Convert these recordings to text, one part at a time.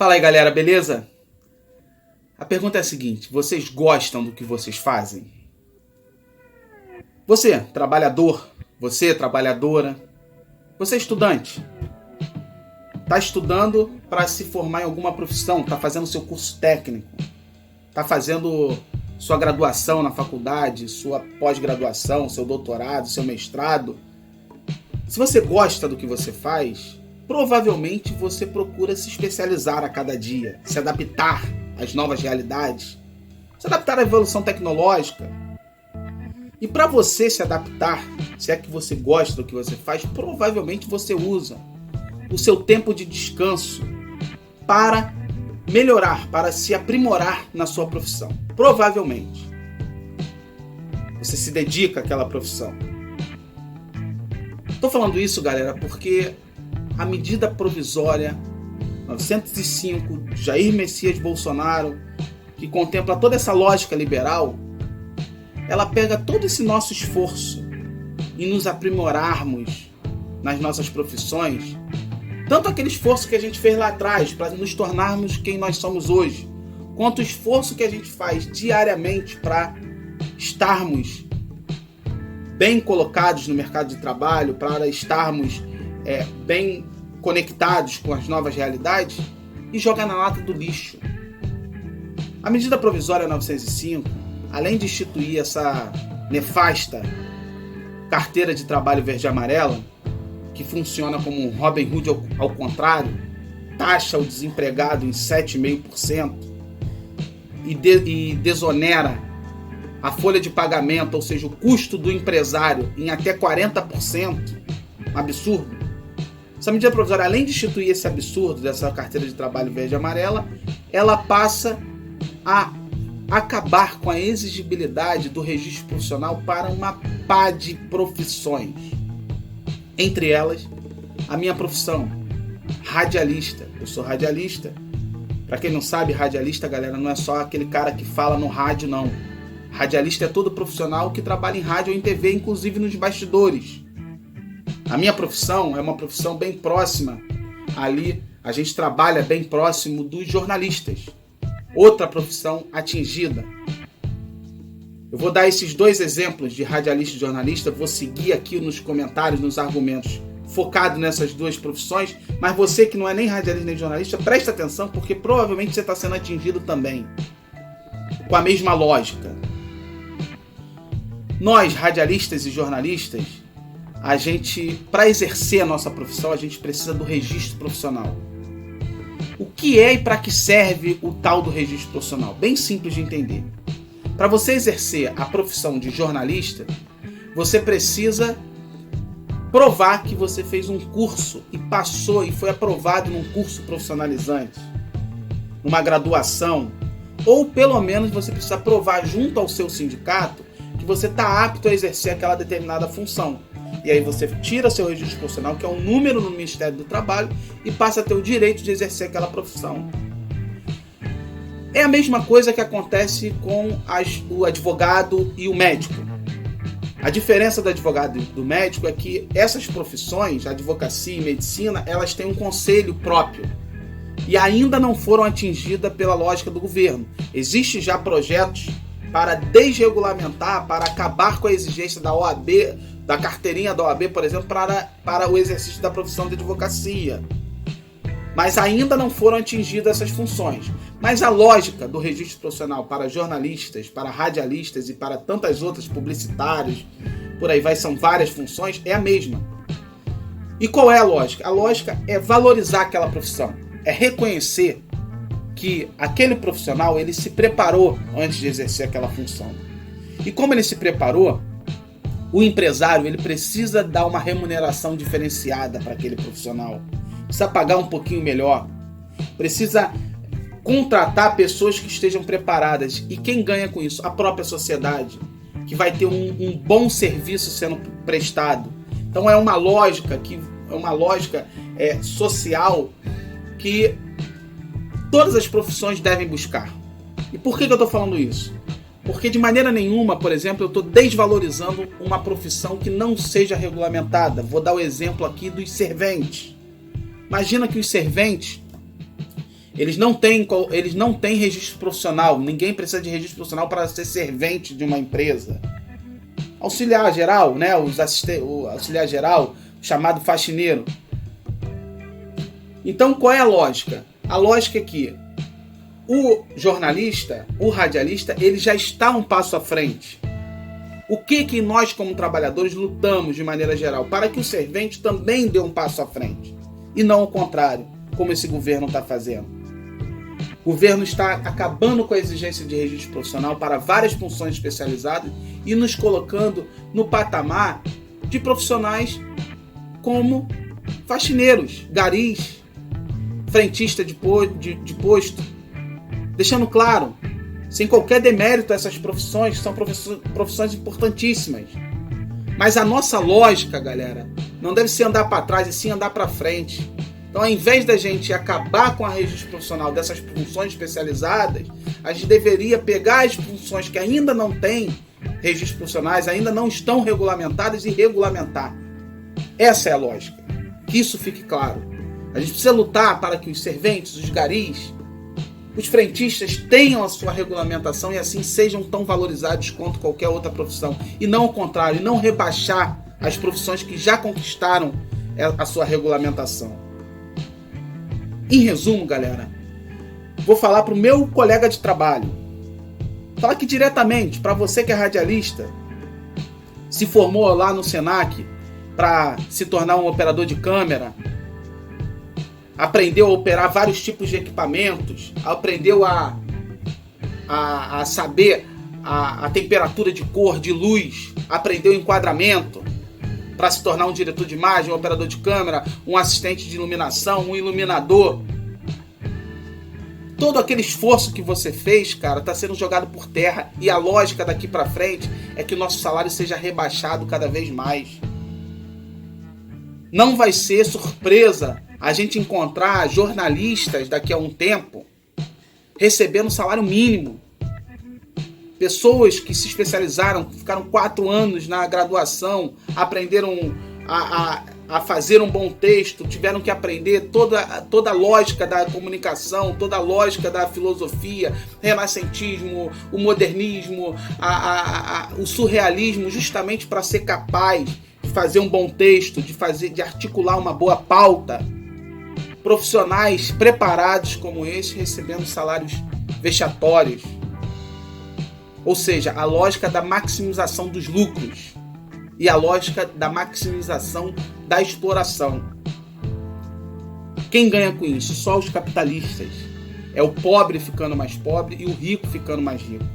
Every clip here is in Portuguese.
Fala aí, galera, beleza? A pergunta é a seguinte: vocês gostam do que vocês fazem? Você, trabalhador, você, trabalhadora, você, estudante, está estudando para se formar em alguma profissão, está fazendo seu curso técnico, está fazendo sua graduação na faculdade, sua pós-graduação, seu doutorado, seu mestrado. Se você gosta do que você faz, provavelmente você procura se especializar a cada dia, se adaptar às novas realidades, se adaptar à evolução tecnológica. E para você se adaptar, se é que você gosta do que você faz, provavelmente você usa o seu tempo de descanso para melhorar, para se aprimorar na sua profissão. Provavelmente. Você se dedica àquela profissão. Estou falando isso, galera, porque a medida provisória 905 de Jair Messias Bolsonaro, que contempla toda essa lógica liberal, ela pega todo esse nosso esforço em nos aprimorarmos nas nossas profissões, tanto aquele esforço que a gente fez lá atrás para nos tornarmos quem nós somos hoje, quanto o esforço que a gente faz diariamente para estarmos bem colocados no mercado de trabalho, para estarmos bem conectados com as novas realidades, e joga na lata do lixo. A medida provisória 905, além de instituir essa nefasta carteira de trabalho verde e amarela, que funciona como um Robin Hood ao contrário, taxa o desempregado em 7,5% e desonera a folha de pagamento, ou seja, o custo do empresário, em até 40%, absurdo. Essa medida provisória, além de instituir esse absurdo dessa carteira de trabalho verde e amarela, ela passa a acabar com a exigibilidade do registro profissional para uma pá de profissões. Entre elas, a minha profissão, radialista. Eu sou radialista. Para quem não sabe, radialista, galera, não é só aquele cara que fala no rádio, não. Radialista é todo profissional que trabalha em rádio ou em TV, inclusive nos bastidores. A minha profissão é uma profissão bem próxima. Ali, a gente trabalha bem próximo dos jornalistas. Outra profissão atingida. Eu vou dar esses dois exemplos de radialista e jornalista, vou seguir aqui nos comentários, nos argumentos, focado nessas duas profissões, mas você que não é nem radialista nem jornalista, presta atenção, porque provavelmente você está sendo atingido também, com a mesma lógica. Nós, radialistas e jornalistas, a gente, para exercer a nossa profissão, a gente precisa do registro profissional. O que é e para que serve o tal do registro profissional? Bem simples de entender. Para você exercer a profissão de jornalista, você precisa provar que você fez um curso e passou e foi aprovado num curso profissionalizante, numa graduação, ou pelo menos você precisa provar junto ao seu sindicato que você está apto a exercer aquela determinada função. E aí você tira seu registro profissional, que é um número no Ministério do Trabalho, e passa a ter o direito de exercer aquela profissão. É a mesma coisa que acontece com o advogado e o médico. A diferença do advogado e do médico é que essas profissões, advocacia e medicina, elas têm um conselho próprio e ainda não foram atingidas pela lógica do governo. Existem já projetos para desregulamentar, para acabar com a exigência da OAB, da carteirinha da OAB, por exemplo, para o exercício da profissão de advocacia. Mas ainda não foram atingidas essas funções. Mas a lógica do registro profissional para jornalistas, para radialistas e para tantas outras, publicitários, por aí vai, são várias funções, é a mesma. E qual é a lógica? A lógica é valorizar aquela profissão, é reconhecer que aquele profissional ele se preparou antes de exercer aquela função. E como ele se preparou, o empresário ele precisa dar uma remuneração diferenciada para aquele profissional. Precisa pagar um pouquinho melhor. Precisa contratar pessoas que estejam preparadas. E quem ganha com isso? A própria sociedade, que vai ter um bom serviço sendo prestado. Então é uma lógica social que todas as profissões devem buscar. E por que eu estou falando isso? Porque de maneira nenhuma, por exemplo, eu estou desvalorizando uma profissão que não seja regulamentada. Vou dar o exemplo aqui dos serventes. Imagina que os serventes, Eles não têm registro profissional. Ninguém precisa de registro profissional para ser servente de uma empresa. Auxiliar geral, né? O auxiliar geral, chamado faxineiro. Então, qual é a lógica? A lógica é que o jornalista, o radialista, ele já está um passo à frente. O que nós, como trabalhadores, lutamos de maneira geral? Para que o servente também dê um passo à frente. E não o contrário, como esse governo está fazendo. O governo está acabando com a exigência de registro profissional para várias funções especializadas e nos colocando no patamar de profissionais como faxineiros, garis, frentista de posto. Deixando claro, sem qualquer demérito, essas profissões são profissões importantíssimas. Mas a nossa lógica, galera, não deve ser andar para trás, e sim andar para frente. Então, ao invés da gente acabar com a registro profissional dessas funções especializadas, a gente deveria pegar as funções que ainda não têm registros profissionais, ainda não estão regulamentadas, e regulamentar. Essa é a lógica. Que isso fique claro. A gente precisa lutar para que os serventes, os garis, os frentistas tenham a sua regulamentação e assim sejam tão valorizados quanto qualquer outra profissão. E não o contrário, e não rebaixar as profissões que já conquistaram a sua regulamentação. Em resumo, galera, vou falar para o meu colega de trabalho. Falar aqui diretamente para você que é radialista, se formou lá no Senac para se tornar um operador de câmera, aprendeu a operar vários tipos de equipamentos, aprendeu a saber a temperatura de cor, de luz, aprendeu o enquadramento para se tornar um diretor de imagem, um operador de câmera, um assistente de iluminação, um iluminador. Todo aquele esforço que você fez, cara, está sendo jogado por terra, e a lógica daqui para frente é que o nosso salário seja rebaixado cada vez mais. Não vai ser surpresa a gente encontrar jornalistas daqui a um tempo recebendo salário mínimo. Pessoas que se especializaram, ficaram 4 anos na graduação, aprenderam a fazer um bom texto, tiveram que aprender toda a lógica da comunicação, toda a lógica da filosofia, renascentismo, o modernismo, o surrealismo, justamente para ser capaz de fazer um bom texto, de articular uma boa pauta. Profissionais preparados como esse recebendo salários vexatórios. Ou seja, a lógica da maximização dos lucros e a lógica da maximização da exploração. Quem ganha com isso? Só os capitalistas. É o pobre ficando mais pobre e o rico ficando mais rico.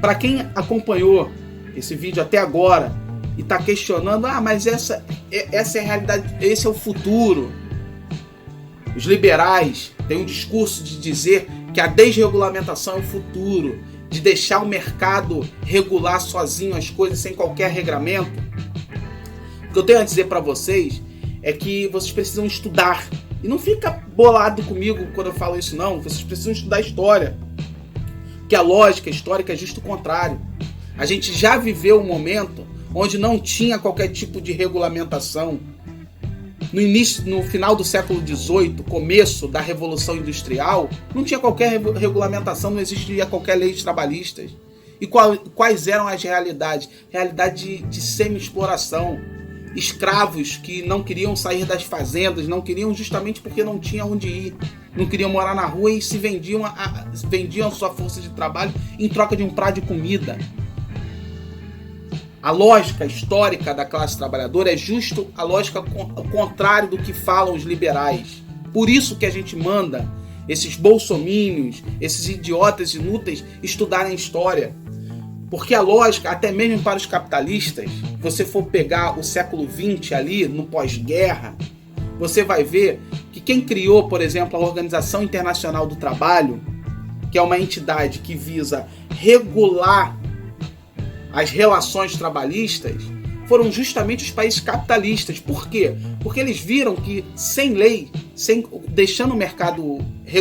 Para quem acompanhou esse vídeo até agora e está questionando, mas essa é a realidade, esse é o futuro. Os liberais têm um discurso de dizer que a desregulamentação é o futuro, de deixar o mercado regular sozinho as coisas sem qualquer regramento. O que eu tenho a dizer para vocês é que vocês precisam estudar. E não fica bolado comigo quando eu falo isso, não. Vocês precisam estudar história. Porque a lógica histórica é justo o contrário. A gente já viveu um momento onde não tinha qualquer tipo de regulamentação. No final do século XVIII, começo da Revolução Industrial, não tinha qualquer regulamentação, não existia qualquer lei trabalhistas. E quais eram as realidades? Realidade de semi-exploração. Escravos que não queriam sair das fazendas, não queriam justamente porque não tinham onde ir. Não queriam morar na rua e se vendiam a sua força de trabalho em troca de um prato de comida. A lógica histórica da classe trabalhadora é justo a lógica contrária do que falam os liberais. Por isso que a gente manda esses bolsominions, esses idiotas inúteis estudarem história. Porque a lógica, até mesmo para os capitalistas, se você for pegar o século XX ali, no pós-guerra, você vai ver que quem criou, por exemplo, a Organização Internacional do Trabalho, que é uma entidade que visa regular as relações trabalhistas, foram justamente os países capitalistas. Por quê? Porque eles viram que sem lei, deixando o mercado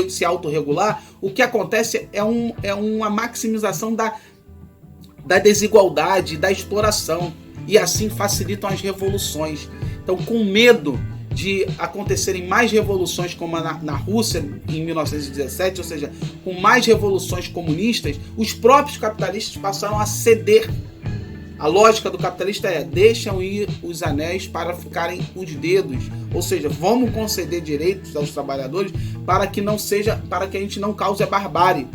se autorregular, o que acontece é uma maximização da desigualdade, da exploração, e assim facilitam as revoluções. Então, com medo de acontecerem mais revoluções como na Rússia em 1917, ou seja, com mais revoluções comunistas, os próprios capitalistas passaram a ceder. A lógica do capitalista é: deixam ir os anéis para ficarem os dedos, ou seja, vamos conceder direitos aos trabalhadores para que a gente não cause a barbárie.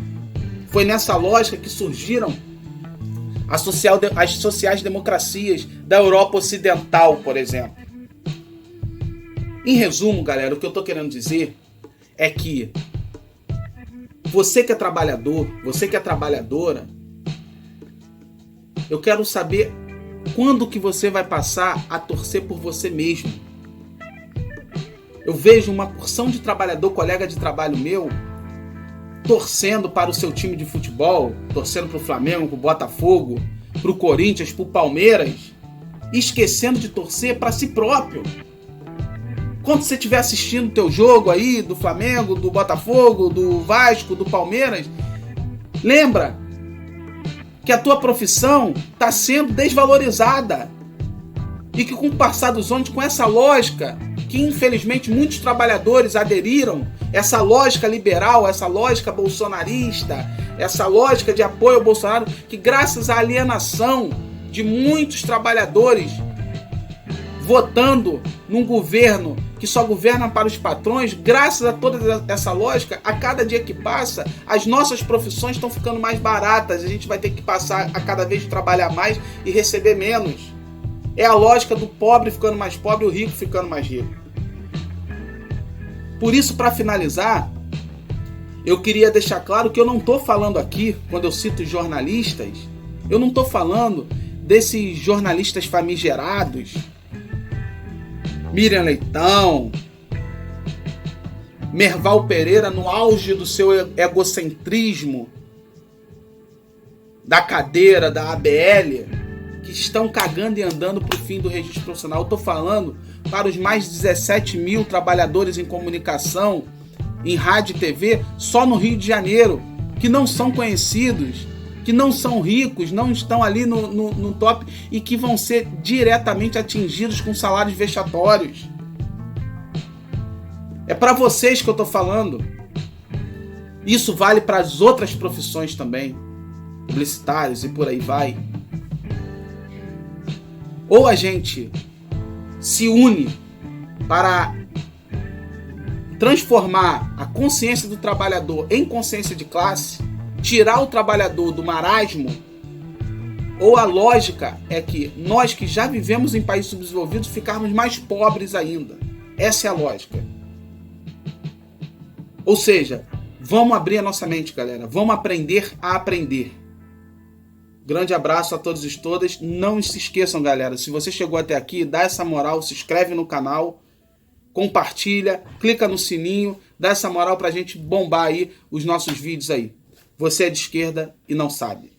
Foi nessa lógica que surgiram as sociais-democracias da Europa Ocidental, por exemplo. Em resumo, galera, o que eu estou querendo dizer é que você que é trabalhador, você que é trabalhadora, eu quero saber quando que você vai passar a torcer por você mesmo. Eu vejo uma porção de trabalhador, colega de trabalho meu, torcendo para o seu time de futebol, torcendo para o Flamengo, para o Botafogo, para o Corinthians, para o Palmeiras, esquecendo de torcer para si próprio. Quando você estiver assistindo o teu jogo aí, do Flamengo, do Botafogo, do Vasco, do Palmeiras, lembra que a tua profissão está sendo desvalorizada. E que com o passar dos anos, com essa lógica, que infelizmente muitos trabalhadores aderiram, essa lógica liberal, essa lógica bolsonarista, essa lógica de apoio ao Bolsonaro, que graças à alienação de muitos trabalhadores votando num governo que só governa para os patrões, graças a toda essa lógica, a cada dia que passa, as nossas profissões estão ficando mais baratas, a gente vai ter que passar a cada vez trabalhar mais e receber menos. É a lógica do pobre ficando mais pobre e o rico ficando mais rico. Por isso, para finalizar, eu queria deixar claro que eu não estou falando aqui, quando eu cito jornalistas, eu não estou falando desses jornalistas famigerados, Miriam Leitão, Merval Pereira no auge do seu egocentrismo, da cadeira, da ABL, que estão cagando e andando para o fim do registro profissional. Eu estou falando para os mais de 17 mil trabalhadores em comunicação, em rádio e TV, só no Rio de Janeiro, que não são conhecidos, que não são ricos, não estão ali no top e que vão ser diretamente atingidos com salários vexatórios. É para vocês que eu estou falando. Isso vale para as outras profissões também, publicitários e por aí vai. Ou a gente se une para transformar a consciência do trabalhador em consciência de classe, tirar o trabalhador do marasmo, ou a lógica é que nós que já vivemos em países subdesenvolvidos ficarmos mais pobres ainda. Essa é a lógica. Ou seja, vamos abrir a nossa mente, galera. Vamos aprender a aprender. Grande abraço a todos e todas. Não se esqueçam, galera, se você chegou até aqui, dá essa moral, se inscreve no canal, compartilha, clica no sininho, dá essa moral pra gente bombar aí os nossos vídeos aí. Você é de esquerda e não sabe.